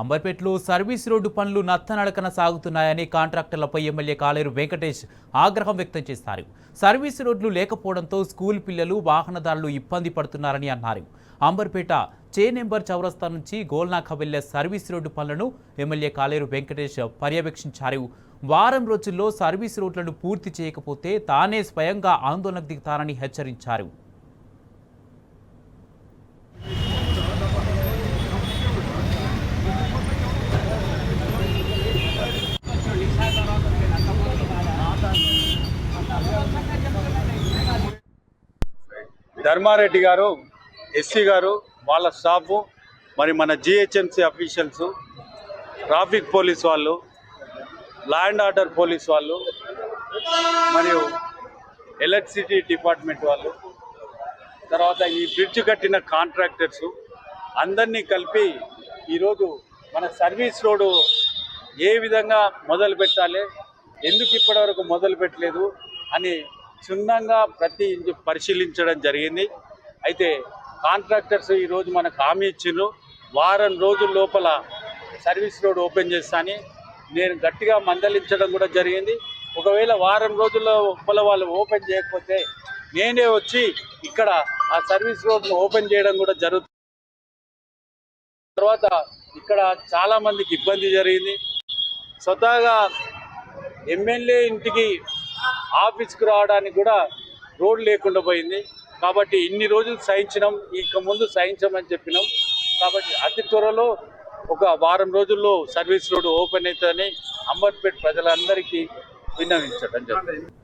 అంబర్పేటలో service road పనులు నత్తనడకన సాగుతున్నాయని కాంట్రాక్టర్లపై MLA కాలేరు వెంకటేష్ ఆగ్రహం వ్యక్తం చేశారు. సర్వీస్ రోడ్లు లేకపోవడంతో స్కూల్ పిల్లలు వాహనదారులు ఇబ్బంది పడుతున్నారని అన్నారు. అంబర్పేట చే నెంబర్ చౌరస్తా నుంచి గోల్నాక వెళ్లే సర్వీస్ రోడ్డు పనులను ఎమ్మెల్యే కాలేరు వెంకటేష్ పర్యవేక్షించారు. వారం రోజుల్లో సర్వీస్ రోడ్లను పూర్తి చేయకపోతే తానే స్వయంగా ఆందోళనకు దిగుతారని హెచ్చరించారు. ధర్మారెడ్డి గారు, ఎస్సీ గారు, వాళ్ళ స్టాఫ్, మరి మన జిహెచ్ఎంసీ అఫీషియల్స్, ట్రాఫిక్ పోలీస్ వాళ్ళు, ల్యాండ్ ఆర్డర్ పోలీస్ వాళ్ళు, మరియు ఎలక్ట్రిసిటీ డిపార్ట్మెంట్ వాళ్ళు, తర్వాత ఈ బ్రిడ్జ్ కట్టిన కాంట్రాక్టర్స్ అందరినీ కలిపి ఈరోజు మన సర్వీస్ రోడ్డు ఏ విధంగా మొదలు పెట్టాలి, ఎందుకు ఇప్పటివరకు మొదలు పెట్టలేదు అని క్షుణ్ణంగా ప్రతి పరిశీలించడం జరిగింది. అయితే కాంట్రాక్టర్స్ ఈరోజు మనకు హామీ ఇచ్చిండ్రు, వారం రోజుల లోపల సర్వీస్ రోడ్ ఓపెన్ చేస్తానని. నేను గట్టిగా మందలించడం కూడా జరిగింది. ఒకవేళ వారం రోజుల లోపల వాళ్ళు ఓపెన్ చేయకపోతే నేనే వచ్చి ఇక్కడ ఆ సర్వీస్ రోడ్ను ఓపెన్ చేయడం కూడా జరుగుతుంది. తర్వాత ఇక్కడ చాలామందికి ఇబ్బంది జరిగింది. స్వతహాగా ఎమ్మెల్యే ఇంటికి ఆఫీస్కి రావడానికి కూడా రోడ్ లేకుండా పోయింది. కాబట్టి ఇన్ని రోజులు సహించినాం, ఇక ముందు సహించమని చెప్పినాం. కాబట్టి అతి త్వరలో ఒక వారం రోజుల్లో సర్వీస్ రోడ్ ఓపెన్ అవుతుందని అంబర్పేట ప్రజలందరికీ విన్నవించడం జరిగింది.